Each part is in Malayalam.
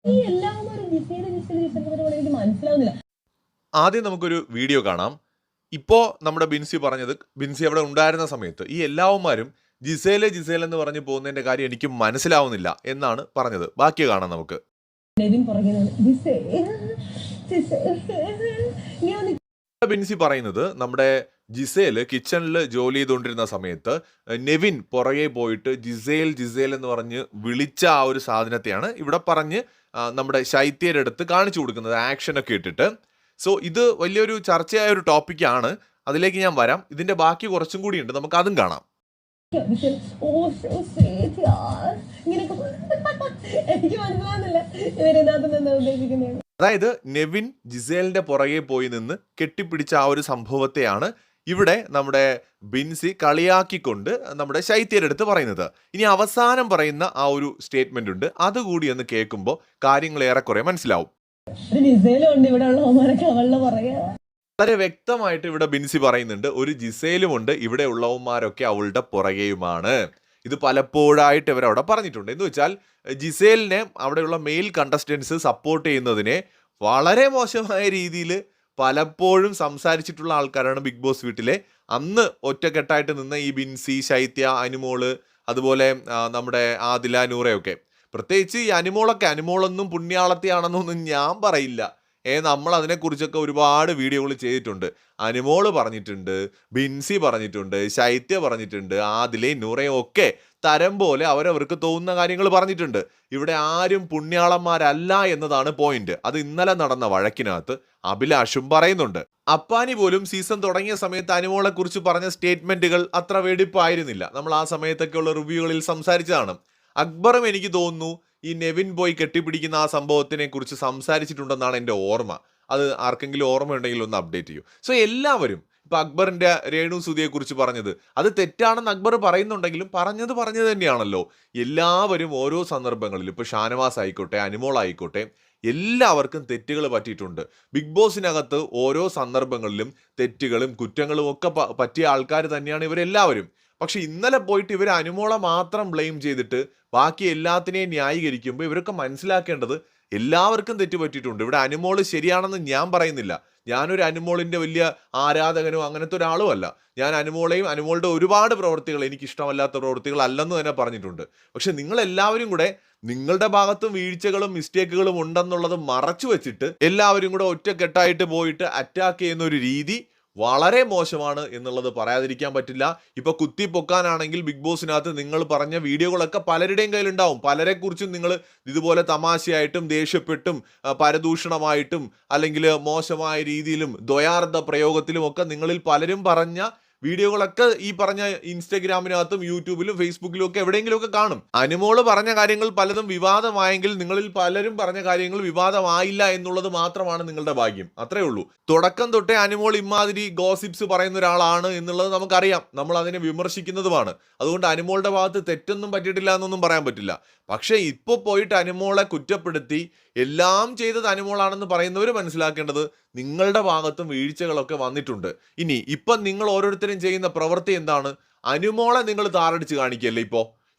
ഈ എല്ലാവരും എനിക്ക് മനസ്സിലാവുന്നില്ല. ആദ്യം നമുക്കൊരു വീഡിയോ കാണാം. ഇപ്പോൾ നമ്മുടെ ബിൻസി പറഞ്ഞത്, ബിൻസി അവിടെ ഉണ്ടായിരുന്ന സമയത്ത് ഈ എല്ലാവന്മാരും ജിസേല് ജിസേൽ എന്ന് പറഞ്ഞു പോകുന്നതിന്റെ കാര്യം എനിക്ക് മനസ്സിലാവുന്നില്ല എന്നാണ് പറഞ്ഞത്. ബാക്കി കാണാം നമുക്ക്. നെവിൻ പുറകെ ബിൻസി പറയുന്നത് നമ്മുടെ ജിസേല് കിച്ചണിൽ ജോലി ചെയ്തുകൊണ്ടിരുന്ന സമയത്ത് നെവിൻ പുറകെ പോയിട്ട് ജിസേൽ ജിസേൽ എന്ന് പറഞ്ഞ് വിളിച്ച ആ ഒരു സാധനത്തെയാണ് ഇവിടെ പറഞ്ഞ് നമ്മുടെ ശൈത്യയുടെ അടുത്ത് കാണിച്ചു കൊടുക്കുന്നത്, ആക്ഷനൊക്കെ ഇട്ടിട്ട്. സോ ഇത് വലിയൊരു ചർച്ചയായ ഒരു ടോപ്പിക്കാണ്. അതിലേക്ക് ഞാൻ വരാം. ഇതിന്റെ ബാക്കി കുറച്ചും കൂടി ഉണ്ട്, നമുക്ക് അതും കാണാം. എനിക്ക് മനസ്സിലാവുന്നില്ല ഇവരെന്താ ഉദ്ദേശിക്കുന്നത്. അതായത് നെവിൻ ജിസേലിന്റെ പുറകെ പോയി നിന്ന് കെട്ടിപ്പിടിച്ച ആ ഒരു സംഭവത്തെയാണ് ഇവിടെ നമ്മുടെ ബിൻസി കളിയാക്കിക്കൊണ്ട് നമ്മുടെ ശൈത്യയുടെ അടുത്ത് പറയുന്നത്. ഇനി അവസാനം പറയുന്ന ആ ഒരു സ്റ്റേറ്റ്മെന്റ് ഉണ്ട്, അതുകൂടി ഒന്ന് കേൾക്കുമ്പോൾ കാര്യങ്ങൾ ഏറെക്കുറെ മനസ്സിലാവും. വളരെ വ്യക്തമായിട്ട് ഇവിടെ ബിൻസി പറയുന്നുണ്ട്, ഒരു ജിസേലും ഉണ്ട്, ഇവിടെ ഉള്ളവന്മാരൊക്കെ അവളുടെ പുറകെയുമാണ്. ഇത് പലപ്പോഴായിട്ട് ഇവരവിടെ പറഞ്ഞിട്ടുണ്ട്. എന്ന് വെച്ചാൽ ജിസേലിനെ അവിടെയുള്ള മെയിൽ കണ്ടസ്റ്റൻസ് സപ്പോർട്ട് ചെയ്യുന്നതിനെ വളരെ മോശമായ രീതിയിൽ പലപ്പോഴും സംസാരിച്ചിട്ടുള്ള ആൾക്കാരാണ് ബിഗ് ബോസ് വീട്ടിലെ. അന്ന് ഒറ്റക്കെട്ടായിട്ട് നിന്ന ഈ ബിൻസി, ശൈത്യ, അനുമോള്, അതുപോലെ നമ്മുടെ ആദില, നൂറയൊക്കെ. പ്രത്യേകിച്ച് ഈ അനുമോളൊന്നും പുണ്യാളത്തിയാണെന്നൊന്നും ഞാൻ പറയില്ല. നമ്മൾ അതിനെക്കുറിച്ചൊക്കെ ഒരുപാട് വീഡിയോകൾ ചെയ്തിട്ടുണ്ട്. അനുമോള് പറഞ്ഞിട്ടുണ്ട്, ബിൻസി പറഞ്ഞിട്ടുണ്ട്, ശൈത്യ പറഞ്ഞിട്ടുണ്ട്, ആദിലയും നൂറയും ഒക്കെ തരം പോലെ അവരവർക്ക് തോന്നുന്ന കാര്യങ്ങൾ പറഞ്ഞിട്ടുണ്ട്. ഇവിടെ ആരും പുണ്യാളന്മാരല്ല എന്നതാണ് പോയിന്റ്. അത് ഇന്നലെ നടന്ന വഴക്കിനകത്ത് അഭിലാഷും പറയുന്നുണ്ട്. അപ്പാനി പോലും സീസൺ തുടങ്ങിയ സമയത്ത് അനുമോളെ കുറിച്ച് പറഞ്ഞ സ്റ്റേറ്റ്മെന്റുകൾ അത്ര വെടിപ്പായിരുന്നില്ല. നമ്മൾ ആ സമയത്തൊക്കെയുള്ള റിവ്യൂകളിൽ സംസാരിച്ചതാണ്. അക്ബറും എനിക്ക് തോന്നുന്നു ഈ നെവിൻ ബോയ് കെട്ടിപ്പിടിക്കുന്ന ആ സംഭവത്തിനെ കുറിച്ച് സംസാരിച്ചിട്ടുണ്ടെന്നാണ് എൻ്റെ ഓർമ്മ. അത് ആർക്കെങ്കിലും ഓർമ്മയുണ്ടെങ്കിൽ ഒന്ന് അപ്ഡേറ്റ് ചെയ്യൂ. സോ എല്ലാവരും ഇപ്പൊ അക്ബറിന്റെ രേണു സുധിയെ കുറിച്ച് പറഞ്ഞത് അത് തെറ്റാണെന്ന് അക്ബർ പറയുന്നുണ്ടെങ്കിലും പറഞ്ഞത് തന്നെയാണല്ലോ. എല്ലാവരും ഓരോ സന്ദർഭങ്ങളിലും ഇപ്പൊ ഷാനവാസ് ആയിക്കോട്ടെ, അനുമോൾ ആയിക്കോട്ടെ, എല്ലാവർക്കും തെറ്റുകൾ പറ്റിയിട്ടുണ്ട്. ബിഗ് ബോസിനകത്ത് ഓരോ സന്ദർഭങ്ങളിലും തെറ്റുകളും കുറ്റങ്ങളും ഒക്കെ പറ്റിയ ആൾക്കാർ തന്നെയാണ് ഇവരെല്ലാവരും. പക്ഷെ ഇന്നലെ പോയിട്ട് ഇവർ അനുമോളെ മാത്രം ബ്ലെയിം ചെയ്തിട്ട് ബാക്കി എല്ലാത്തിനെയും ന്യായീകരിക്കുമ്പോൾ ഇവരൊക്കെ മനസ്സിലാക്കേണ്ടത് എല്ലാവർക്കും തെറ്റുപറ്റിയിട്ടുണ്ട്. ഇവിടെ അനുമോള് ശരിയാണെന്ന് ഞാൻ പറയുന്നില്ല. ഞാനൊരു അനുമോളിന്റെ വലിയ ആരാധകനോ അങ്ങനത്തെ ഒരാളും അല്ല. ഞാൻ അനുമോളെയും അനുമോളുടെ ഒരുപാട് പ്രവൃത്തികൾ എനിക്ക് ഇഷ്ടമല്ലാത്ത പ്രവൃത്തികൾ അല്ലെന്ന് തന്നെ പറഞ്ഞിട്ടുണ്ട്. പക്ഷെ നിങ്ങളെല്ലാവരും കൂടെ നിങ്ങളുടെ ഭാഗത്തും വീഴ്ചകളും മിസ്റ്റേക്കുകളും ഉണ്ടെന്നുള്ളത് മറച്ചു വെച്ചിട്ട് എല്ലാവരും കൂടെ ഒറ്റക്കെട്ടായിട്ട് പോയിട്ട് അറ്റാക്ക് ചെയ്യുന്ന ഒരു രീതി വളരെ മോശമാണ് എന്നുള്ളത് പറയാതിരിക്കാൻ പറ്റില്ല. ഇപ്പൊ കുത്തിപ്പൊക്കാനാണെങ്കിൽ ബിഗ് ബോസിനകത്ത് നിങ്ങൾ പറഞ്ഞ വീഡിയോകളൊക്കെ പലരുടെയും കയ്യിലുണ്ടാവും. പലരെ കുറിച്ചും നിങ്ങൾ ഇതുപോലെ തമാശയായിട്ടും ദേഷ്യപ്പെട്ടും പരദൂഷണമായിട്ടും അല്ലെങ്കിൽ മോശമായ രീതിയിലും ദ്വയാർത്ഥ പ്രയോഗത്തിലും ഒക്കെ നിങ്ങളിൽ പലരും പറഞ്ഞ വീഡിയോകളൊക്കെ ഈ പറഞ്ഞ ഇൻസ്റ്റഗ്രാമിനകത്തും യൂട്യൂബിലും ഫേസ്ബുക്കിലും ഒക്കെ എവിടെയെങ്കിലുമൊക്കെ കാണും. അനുമോള് പറഞ്ഞ കാര്യങ്ങൾ പലതും വിവാദമായെങ്കിൽ നിങ്ങളിൽ പലരും പറഞ്ഞ കാര്യങ്ങൾ വിവാദമായില്ല എന്നുള്ളത് മാത്രമാണ് നിങ്ങളുടെ ഭാഗ്യം. അത്രേ ഉള്ളൂ. തുടക്കം തൊട്ടേ അനുമോൾ ഇമാതിരി ഗോസിപ്സ് പറയുന്ന ഒരാളാണ് എന്നുള്ളത് നമുക്കറിയാം. നമ്മൾ അതിനെ വിമർശിക്കുന്നതുമാണ്. അതുകൊണ്ട് അനുമോളുടെ ഭാഗത്ത് തെറ്റൊന്നും പറ്റിയിട്ടില്ല എന്നൊന്നും പറയാൻ പറ്റില്ല. പക്ഷെ ഇപ്പോൾ പോയിട്ട് അനുമോളെ കുറ്റപ്പെടുത്തി എല്ലാം ചെയ്തത് അനുമോളാണെന്ന് പറയുന്നവർ മനസ്സിലാക്കേണ്ടത് നിങ്ങളുടെ ഭാഗത്തും വീഴ്ചകളൊക്കെ വന്നിട്ടുണ്ട്. ഇനി ഇപ്പം നിങ്ങൾ ഓരോരുത്തരും ചെയ്യുന്ന പ്രവൃത്തി എന്താണ്? അനുമോളെ നിങ്ങൾ താറടിച്ച് കാണിക്കല്ലേ.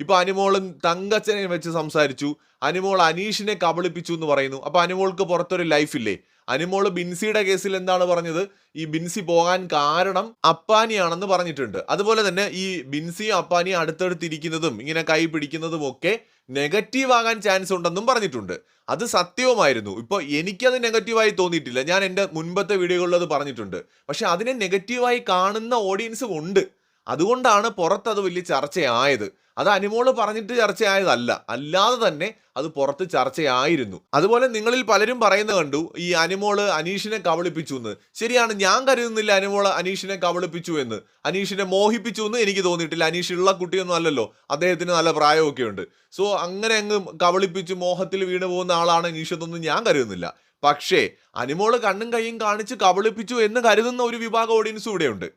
ഇപ്പൊ അനുമോളും തങ്കച്ചനെ വെച്ച് സംസാരിച്ചു, അനുമോൾ അനീഷിനെ കബളിപ്പിച്ചു എന്ന് പറയുന്നു. അപ്പൊ അനുമോൾക്ക് പുറത്തൊരു ലൈഫില്ലേ? അനുമോള് ബിൻസിയുടെ കേസിൽ എന്താണ് പറഞ്ഞത്? ഈ ബിൻസി പോകാൻ കാരണം അപ്പാനിയാണെന്ന് പറഞ്ഞിട്ടുണ്ട്. അതുപോലെ തന്നെ ഈ ബിൻസിയും അപ്പാനിയും അടുത്തടുത്തിരിക്കുന്നതും ഇങ്ങനെ കൈ പിടിക്കുന്നതും ഒക്കെ നെഗറ്റീവ് ആകാൻ ചാൻസ് ഉണ്ടെന്നും പറഞ്ഞിട്ടുണ്ട്. അത് സത്യവുമായിരുന്നു. ഇപ്പോൾ എനിക്കത് നെഗറ്റീവായി തോന്നിയിട്ടില്ല. ഞാൻ എൻ്റെ മുൻപത്തെ വീഡിയോകളിൽ അത് പറഞ്ഞിട്ടുണ്ട്. പക്ഷെ അതിനെ നെഗറ്റീവായി കാണുന്ന ഓഡിയൻസും ഉണ്ട്. അതുകൊണ്ടാണ് പുറത്തത് വലിയ ചർച്ചയായത്. അത് അനുമോള് പറഞ്ഞിട്ട് ചർച്ചയായതല്ല, അല്ലാതെ തന്നെ അത് പുറത്ത് ചർച്ചയായിരുന്നു. അതുപോലെ നിങ്ങളിൽ പലരും പറയുന്നത് കണ്ടു, ഈ അനുമോള് അനീഷിനെ കബളിപ്പിച്ചു എന്ന്. ശരിയാണ്, ഞാൻ കരുതുന്നില്ല അനുമോള് അനീഷിനെ കബളിപ്പിച്ചു എന്ന്. അനീഷിനെ മോഹിപ്പിച്ചു എന്ന് എനിക്ക് തോന്നിയിട്ടില്ല. അനീഷ് ഉള്ള കുട്ടിയൊന്നും അല്ലല്ലോ, അദ്ദേഹത്തിന് നല്ല പ്രായമൊക്കെ ഉണ്ട്. സോ അങ്ങനെ അങ്ങ് കബളിപ്പിച്ച് മോഹത്തിൽ വീണു പോകുന്ന ആളാണ് അനീഷ് എന്നൊന്നും ഞാൻ കരുതുന്നില്ല. പക്ഷേ അനുമോള് കണ്ണും കൈയും കാണിച്ച് കബളിപ്പിച്ചു എന്ന് കരുതുന്ന ഒരു വിഭാഗം ഓഡിയൻസും ഇവിടെയുണ്ട്.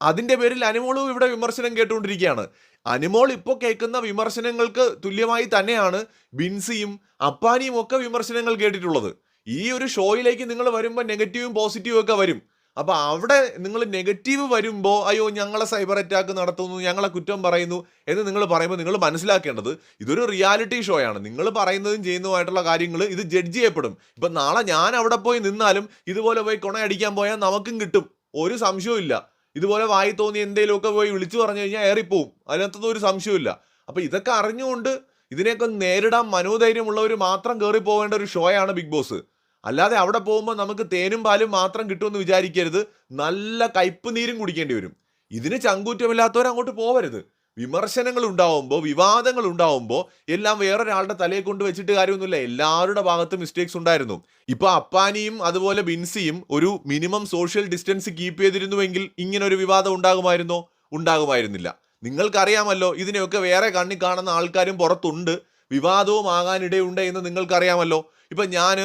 അതിന്റെ പേരിൽ അനുമോളും ഇവിടെ വിമർശനം കേട്ടുകൊണ്ടിരിക്കുകയാണ്. അനുമോൾ ഇപ്പോൾ കേൾക്കുന്ന വിമർശനങ്ങൾക്ക് തുല്യമായി തന്നെയാണ് ബിൻസിയും അപ്പാനിയും ഒക്കെ വിമർശനങ്ങൾ കേട്ടിട്ടുള്ളത്. ഈ ഒരു ഷോയിലേക്ക് നിങ്ങൾ വരുമ്പോൾ നെഗറ്റീവും പോസിറ്റീവും ഒക്കെ വരും. അപ്പോൾ അവിടെ നിങ്ങൾ നെഗറ്റീവ് വരുമ്പോൾ അയ്യോ ഞങ്ങളെ സൈബർ അറ്റാക്ക് നടത്തുന്നു, ഞങ്ങളെ കുറ്റം പറയുന്നു എന്ന് നിങ്ങൾ പറയുമ്പോൾ നിങ്ങൾ മനസ്സിലാക്കേണ്ടത് ഇതൊരു റിയാലിറ്റി ഷോ ആണ്. നിങ്ങൾ പറയുന്നതും ചെയ്യുന്നതുമായിട്ടുള്ള കാര്യങ്ങൾ ഇത് ജഡ്ജ് ചെയ്യപ്പെടും. ഇപ്പം നാളെ ഞാൻ അവിടെ പോയി നിന്നാലും ഇതുപോലെ പോയി കൊണയടിക്കാൻ പോയാൽ നമുക്കും കിട്ടും, ഒരു സംശയവും ഇല്ല. ഇതുപോലെ വായി തോന്നി എന്തെങ്കിലുമൊക്കെ പോയി വിളിച്ചു പറഞ്ഞു കഴിഞ്ഞാൽ ഏറിപ്പോവും, അതിനകത്തൊന്നും ഒരു സംശയമില്ല. അപ്പോൾ ഇതൊക്കെ അറിഞ്ഞുകൊണ്ട് ഇതിനെയൊക്കെ നേരിടാൻ മനോധൈര്യമുള്ളവർ മാത്രം കയറി പോകേണ്ട ഒരു ഷോയാണ് ബിഗ് ബോസ്. അല്ലാതെ അവിടെ പോകുമ്പോൾ നമുക്ക് തേനും പാലും മാത്രം കിട്ടുമെന്ന് വിചാരിക്കരുത്, നല്ല കയ്പ് നീരും കുടിക്കേണ്ടി വരും. ഇതിന് ചങ്കൂറ്റമില്ലാത്തവർ അങ്ങോട്ട് പോവരുത്. വിമർശനങ്ങൾ ഉണ്ടാവുമ്പോൾ, വിവാദങ്ങൾ ഉണ്ടാവുമ്പോൾ എല്ലാം വേറൊരാളുടെ തലയെ കൊണ്ട് വെച്ചിട്ട് കാര്യമൊന്നുമില്ല. എല്ലാവരുടെ ഭാഗത്ത് മിസ്റ്റേക്സ് ഉണ്ടായിരുന്നു. ഇപ്പൊ അപ്പാനിയും അതുപോലെ ബിൻസിയും ഒരു മിനിമം സോഷ്യൽ ഡിസ്റ്റൻസ് കീപ്പ് ചെയ്തിരുന്നുവെങ്കിൽ ഇങ്ങനെ ഒരു വിവാദം ഉണ്ടാകുമായിരുന്നോ? ഉണ്ടാകുമായിരുന്നില്ല. നിങ്ങൾക്കറിയാമല്ലോ, ഇതിനെയൊക്കെ വേറെ കണ്ണി കാണുന്ന ആൾക്കാരും പുറത്തുണ്ട്, വിവാദവും ആകാനിടയുണ്ട് എന്ന് നിങ്ങൾക്കറിയാമല്ലോ. ഇപ്പം ഞാൻ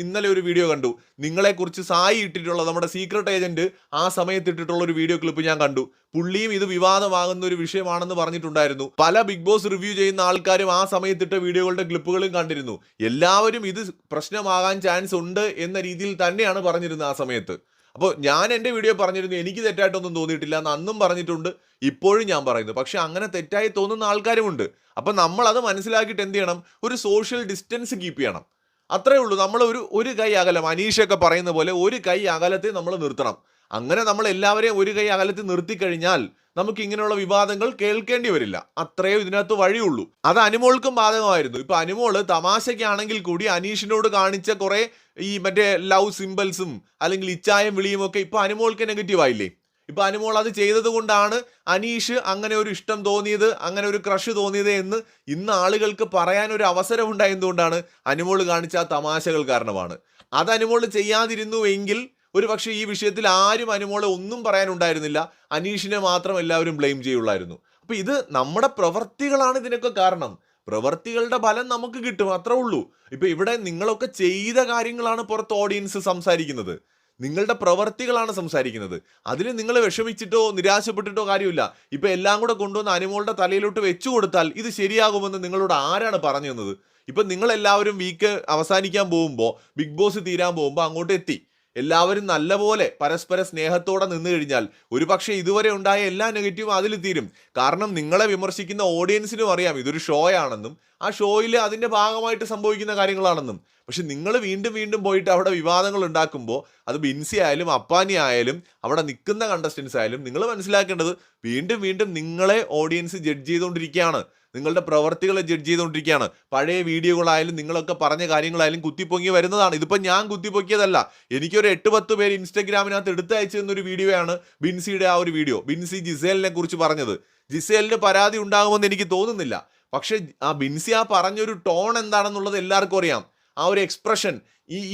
ഇന്നലെ ഒരു വീഡിയോ കണ്ടു, നിങ്ങളെക്കുറിച്ച് സായി ഇട്ടിട്ടുള്ള നമ്മുടെ സീക്രട്ട് ഏജന്റ് ആ സമയത്ത് ഇട്ടിട്ടുള്ള ഒരു വീഡിയോ ക്ലിപ്പ് ഞാൻ കണ്ടു. പുള്ളിയും ഇത് വിവാദമാകുന്ന ഒരു വിഷയമാണെന്ന് പറഞ്ഞിട്ടുണ്ടായിരുന്നു. പല ബിഗ് ബോസ് റിവ്യൂ ചെയ്യുന്ന ആൾക്കാരും ആ സമയത്തിട്ട വീഡിയോകളുടെ ക്ലിപ്പുകളും കണ്ടിരുന്നു. എല്ലാവരും ഇത് പ്രശ്നമാകാൻ ചാൻസ് ഉണ്ട് എന്ന രീതിയിൽ തന്നെയാണ് പറഞ്ഞിരുന്നത് ആ സമയത്ത്. അപ്പോൾ ഞാൻ എൻ്റെ വീഡിയോ പറഞ്ഞിരുന്നു, എനിക്ക് തെറ്റായിട്ടൊന്നും തോന്നിയിട്ടില്ല എന്ന് അന്നും പറഞ്ഞിട്ടുണ്ട്, ഇപ്പോഴും ഞാൻ പറയുന്നു. പക്ഷെ അങ്ങനെ തെറ്റായി തോന്നുന്ന ആൾക്കാരുമുണ്ട്. അപ്പം നമ്മളത് മനസ്സിലാക്കിയിട്ട് എന്ത് ചെയ്യണം? ഒരു സോഷ്യൽ ഡിസ്റ്റൻസ് കീപ്പ് ചെയ്യണം. അത്രേ ഉള്ളൂ. നമ്മൾ ഒരു കൈ അകലം, അനീഷൊക്കെ പറയുന്ന പോലെ ഒരു കൈ അകലത്തെ നമ്മൾ നിർത്തണം. അങ്ങനെ നമ്മൾ എല്ലാവരെയും ഒരു കൈ അകലത്തിൽ നിർത്തിക്കഴിഞ്ഞാൽ നമുക്ക് ഇങ്ങനെയുള്ള വിവാദങ്ങൾ കേൾക്കേണ്ടി വരില്ല. അത്രയോ ഇതിനകത്ത് വഴിയുള്ളൂ. അത് അനുമോൾക്കും ബാധകമായിരുന്നു. ഇപ്പൊ അനുമോള് തമാശയ്ക്കാണെങ്കിൽ കൂടി അനീഷിനോട് കാണിച്ച കുറെ ഈ മറ്റേ ലവ് സിംബൽസും അല്ലെങ്കിൽ ഇച്ചായം വിളിയും ഒക്കെ ഇപ്പൊ അനുമോൾക്ക് നെഗറ്റീവ് ആയില്ലേ? ഇപ്പൊ അനുമോൾ അത് ചെയ്തത് കൊണ്ടാണ് അനീഷ് അങ്ങനെ ഒരു ഇഷ്ടം തോന്നിയത്, അങ്ങനെ ഒരു ക്രഷ് തോന്നിയത് എന്ന് ഇന്ന് ആളുകൾക്ക് പറയാൻ ഒരു അവസരം ഉണ്ടായതുകൊണ്ടാണ് അനുമോൾ കാണിച്ച ആ തമാശകൾ കാരണമാണ്. അത് അനുമോൾ ചെയ്യാതിരുന്നുവെങ്കിൽ ഒരു പക്ഷേ ഈ വിഷയത്തിൽ ആരും അനുമോളെ ഒന്നും പറയാനുണ്ടായിരുന്നില്ല, അനീഷിനെ മാത്രം എല്ലാവരും ബ്ലെയിം ചെയ്യുള്ളായിരുന്നു. അപ്പൊ ഇത് നമ്മുടെ പ്രവർത്തികളാണ് ഇതിനൊക്കെ കാരണം. പ്രവർത്തികളുടെ ഫലം നമുക്ക് കിട്ടും, അത്രേ ഉള്ളൂ. ഇപ്പൊ ഇവിടെ നിങ്ങളൊക്കെ ചെയ്ത കാര്യങ്ങളാണ് പുറത്ത് ഓഡിയൻസ് സംസാരിക്കുന്നത്, നിങ്ങളുടെ പ്രവർത്തികളാണ് സംസാരിക്കുന്നത്. അതിന് നിങ്ങൾ വിഷമിച്ചിട്ടോ നിരാശപ്പെട്ടിട്ടോ കാര്യമില്ല. ഇപ്പൊ എല്ലാം കൂടെ കൊണ്ടുവന്ന് അനുമോളുടെ തലയിലോട്ട് വെച്ചു കൊടുത്താൽ ഇത് ശരിയാകുമെന്ന് നിങ്ങളോട് ആരാണ് പറഞ്ഞു തന്നത്? ഇപ്പൊ നിങ്ങളെല്ലാവരും വീക്ക് അവസാനിക്കാൻ പോകുമ്പോൾ, ബിഗ് ബോസ് തീരാൻ പോകുമ്പോൾ അങ്ങോട്ട് എത്തി, എല്ലാവരും നല്ലപോലെ പരസ്പര സ്നേഹത്തോടെ നിന്ന് കഴിഞ്ഞാൽ ഒരു പക്ഷേ ഇതുവരെ ഉണ്ടായ എല്ലാ നെഗറ്റീവും അതിൽ തീരും. കാരണം നിങ്ങളെ വിമർശിക്കുന്ന ഓഡിയൻസിനും അറിയാം ഇതൊരു ഷോ ആണെന്നും ആ ഷോയിൽ അതിൻ്റെ ഭാഗമായിട്ട് സംഭവിക്കുന്ന കാര്യങ്ങളാണെന്നും. പക്ഷെ നിങ്ങൾ വീണ്ടും വീണ്ടും പോയിട്ട് അവിടെ വിവാദങ്ങൾ ഉണ്ടാക്കുമ്പോൾ അത് ബിൻസി ആയാലും അപ്പാനി ആയാലും അവിടെ നിൽക്കുന്ന കണ്ടസ്റ്റൻസ് ആയാലും നിങ്ങൾ മനസ്സിലാക്കേണ്ടത് വീണ്ടും വീണ്ടും നിങ്ങളെ ഓഡിയൻസ് ജഡ്ജ് ചെയ്തുകൊണ്ടിരിക്കുകയാണ്, നിങ്ങളുടെ പ്രവർത്തികളെ ജഡ്ജ് ചെയ്തുകൊണ്ടിരിക്കുകയാണ്. പഴയ വീഡിയോകളായാലും നിങ്ങളൊക്കെ പറഞ്ഞ കാര്യങ്ങളായാലും കുത്തിപ്പൊങ്ങി വരുന്നതാണ്. ഇതിപ്പോൾ ഞാൻ കുത്തിപ്പൊക്കിയതല്ല, എനിക്കൊരു 8-10 പേര് ഇൻസ്റ്റഗ്രാമിനകത്ത് എടുത്തയച്ചു തന്നൊരു വീഡിയോയാണ് ബിൻസിയുടെ ആ ഒരു വീഡിയോ. ബിൻസി ജിസേലിനെ കുറിച്ച് പറഞ്ഞത്. ജിസേലിന് പരാതി ഉണ്ടാകുമെന്ന് എനിക്ക് തോന്നുന്നില്ല. പക്ഷെ ആ ബിൻസി ആ പറഞ്ഞൊരു ടോൺ എന്താണെന്നുള്ളത് എല്ലാവർക്കും അറിയാം. ആ ഒരു എക്സ്പ്രഷൻ,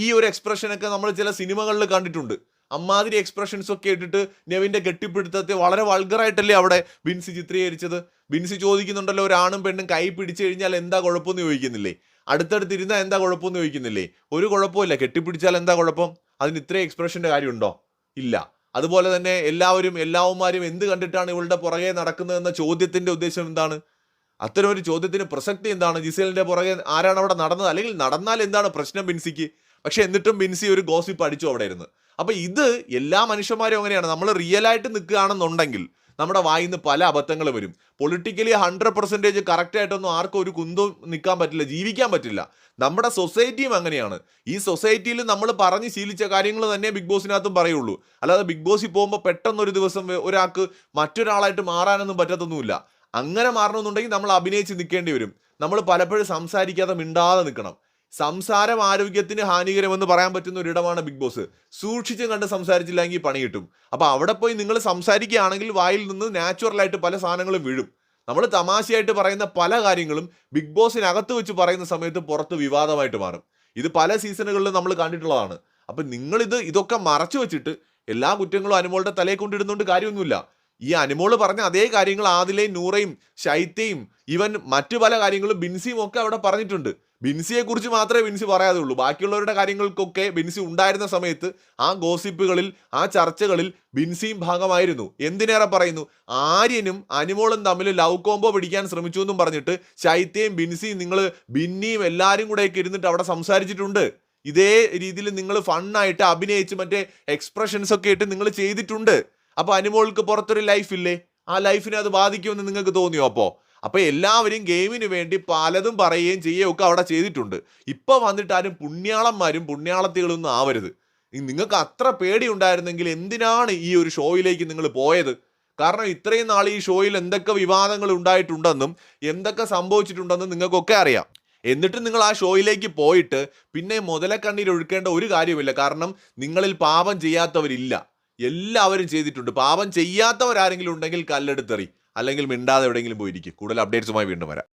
ഈ ഒരു എക്സ്പ്രഷനൊക്കെ നമ്മൾ ചില സിനിമകളിൽ കണ്ടിട്ടുണ്ട്. അമ്മാതിരി എക്സ്പ്രഷൻസ് ഒക്കെ ഇട്ടിട്ട് നെവിൻ്റെ കെട്ടിപ്പിടുത്തത്തെ വളരെ വൾഗറായിട്ടല്ലേ അവിടെ ബിൻസി ചിത്രീകരിച്ചത്. ബിൻസി ചോദിക്കുന്നുണ്ടല്ലോ, ഒരാണും പെണ്ണും കൈ പിടിച്ചു കഴിഞ്ഞാൽ എന്താ കുഴപ്പമെന്ന് ചോദിക്കുന്നില്ലേ? അടുത്തടുത്തിരുന്നാൽ എന്താ കുഴപ്പമെന്ന് ചോദിക്കുന്നില്ലേ? ഒരു കുഴപ്പമില്ല. കെട്ടിപ്പിടിച്ചാൽ എന്താ കുഴപ്പം? അതിന് ഇത്രയും എക്സ്പ്രഷൻ്റെ കാര്യമുണ്ടോ? ഇല്ല. അതുപോലെ തന്നെ എല്ലാവന്മാരും എന്ത് കണ്ടിട്ടാണ് ഇവളുടെ പുറകെ നടക്കുന്നതെന്ന ചോദ്യത്തിൻ്റെ ഉദ്ദേശം എന്താണ്? അത്തരം ഒരു ചോദ്യത്തിന് പ്രസക്തി എന്താണ്? ജിസേലിന്റെ പുറകെ ആരാണ് അവിടെ നടന്നത്? അല്ലെങ്കിൽ നടന്നാൽ എന്താണ് പ്രശ്നം ബിൻസിക്ക്? പക്ഷെ എന്നിട്ടും ബിൻസി ഒരു ഗോസിപ്പ് അടിച്ചു അവിടെ ഇരുന്ന്. അപ്പൊ ഇത് എല്ലാ മനുഷ്യന്മാരും അങ്ങനെയാണ്. നമ്മൾ റിയലായിട്ട് നിൽക്കുകയാണെന്നുണ്ടെങ്കിൽ നമ്മുടെ വായിൽ നിന്ന് പല അബദ്ധങ്ങൾ വരും. പൊളിറ്റിക്കലി 100% കറക്റ്റ് ആയിട്ടൊന്നും ആർക്കും ഒരു കുന്തവും നിൽക്കാൻ പറ്റില്ല, ജീവിക്കാൻ പറ്റില്ല. നമ്മുടെ സൊസൈറ്റിയും അങ്ങനെയാണ്. ഈ സൊസൈറ്റിയിൽ നമ്മൾ പറഞ്ഞ് ശീലിച്ച കാര്യങ്ങൾ തന്നെ ബിഗ് ബോസിനകത്തും പറയുള്ളൂ. അല്ലാതെ ബിഗ് ബോസിൽ പോകുമ്പോൾ പെട്ടെന്നൊരു ദിവസം ഒരാൾക്ക് മറ്റൊരാളായിട്ട് മാറാനൊന്നും പറ്റത്തൊന്നുമില്ല. അങ്ങനെ മാറണമെന്നുണ്ടെങ്കിൽ നമ്മൾ അഭിനയിച്ച് നിൽക്കേണ്ടി വരും. നമ്മൾ പലപ്പോഴും സംസാരിക്കാതെ മിണ്ടാതെ നിൽക്കണം. സംസാരം ആരോഗ്യത്തിന് ഹാനികരമെന്ന് പറയാൻ പറ്റുന്ന ഒരിടമാണ് ബിഗ് ബോസ്. സൂക്ഷിച്ചും കണ്ട് സംസാരിച്ചില്ലെങ്കിൽ പണി കിട്ടും. അപ്പോൾ അവിടെ പോയി നിങ്ങൾ സംസാരിക്കുകയാണെങ്കിൽ വായിൽ നിന്ന് നാച്ചുറലായിട്ട് പല സാധനങ്ങളും വീഴും. നമ്മൾ തമാശയായിട്ട് പറയുന്ന പല കാര്യങ്ങളും ബിഗ് ബോസിനകത്ത് വെച്ച് പറയുന്ന സമയത്ത് പുറത്ത് വിവാദമായിട്ട് മാറും. ഇത് പല സീസണുകളിലും നമ്മൾ കണ്ടിട്ടുള്ളതാണ്. അപ്പം ഇതൊക്കെ മറച്ചു വെച്ചിട്ട് എല്ലാ കുറ്റങ്ങളും അനുമോളുടെ തലയെ കൊണ്ടിടുന്നതുകൊണ്ട് കാര്യമൊന്നുമില്ല. ഈ അനുമോള് പറഞ്ഞ അതേ കാര്യങ്ങൾ ആദിലയും നൂറയും ശൈത്യയും ഈവൻ മറ്റു പല കാര്യങ്ങളും ബിൻസിയും ഒക്കെ അവിടെ പറഞ്ഞിട്ടുണ്ട്. ബിൻസിയെ കുറിച്ച് മാത്രമേ ബിൻസി പറയാതെ ഉള്ളൂ. ബാക്കിയുള്ളവരുടെ കാര്യങ്ങൾക്കൊക്കെ ബിൻസി ഉണ്ടായിരുന്ന സമയത്ത് ആ ഗോസിപ്പുകളിൽ, ആ ചർച്ചകളിൽ ബിൻസിയും ഭാഗമായിരുന്നു. എന്തിനേറെ പറയുന്നു, ആര്യനും അനുമോളും തമ്മിൽ ലവ് കോംബോ പിടിക്കാൻ ശ്രമിച്ചു എന്നും പറഞ്ഞിട്ട് ശൈത്യയും ബിൻസിയും, നിങ്ങൾ ബിന്നിയും എല്ലാവരും കൂടെയൊക്കെ ഇരുന്നിട്ട് അവിടെ സംസാരിച്ചിട്ടുണ്ട്. ഇതേ രീതിയിൽ നിങ്ങൾ ഫണ്ണായിട്ട് അഭിനയിച്ച് മറ്റേ എക്സ്പ്രഷൻസ് ഒക്കെ ഇട്ട് നിങ്ങൾ ചെയ്തിട്ടുണ്ട്. അപ്പൊ അനുമോൾക്ക് പുറത്തൊരു ലൈഫ് ഇല്ലേ? ആ ലൈഫിനെ അത് ബാധിക്കുമെന്ന് നിങ്ങൾക്ക് തോന്നിയോ? അപ്പൊ എല്ലാവരും ഗെയിമിന് വേണ്ടി പലതും പറയുകയും ചെയ്യുകയും ഒക്കെ അവിടെ ചെയ്തിട്ടുണ്ട്. ഇപ്പൊ വന്നിട്ട് ആരും പുണ്യാളന്മാരും പുണ്യാളത്തികളൊന്നും ആവരുത്. നിങ്ങൾക്ക് അത്ര പേടി ഉണ്ടായിരുന്നെങ്കിൽ എന്തിനാണ് ഈ ഒരു ഷോയിലേക്ക് നിങ്ങൾ പോയത്? കാരണം ഇത്രയും നാൾ ഈ ഷോയിൽ എന്തൊക്കെ വിവാദങ്ങൾ ഉണ്ടായിട്ടുണ്ടെന്നും എന്തൊക്കെ സംഭവിച്ചിട്ടുണ്ടെന്നും നിങ്ങൾക്കൊക്കെ അറിയാം. എന്നിട്ടും നിങ്ങൾ ആ ഷോയിലേക്ക് പോയിട്ട് പിന്നെ മുതലക്കണ്ണീർ ഒഴുക്കേണ്ട ഒരു കാര്യമില്ല. കാരണം നിങ്ങളിൽ പാപം ചെയ്യാത്തവരില്ല, എല്ലാവരും ചെയ്തിട്ടുണ്ട്. പാപം ചെയ്യാത്തവരാരെങ്കിലും ഉണ്ടെങ്കിൽ കല്ലെടുത്തെറി, അല്ലെങ്കിൽ മിണ്ടാതെ എവിടെയെങ്കിലും പോയിരിക്കും. കൂടുതൽ അപ്ഡേറ്റ്സുമായി വീണ്ടും വരാം.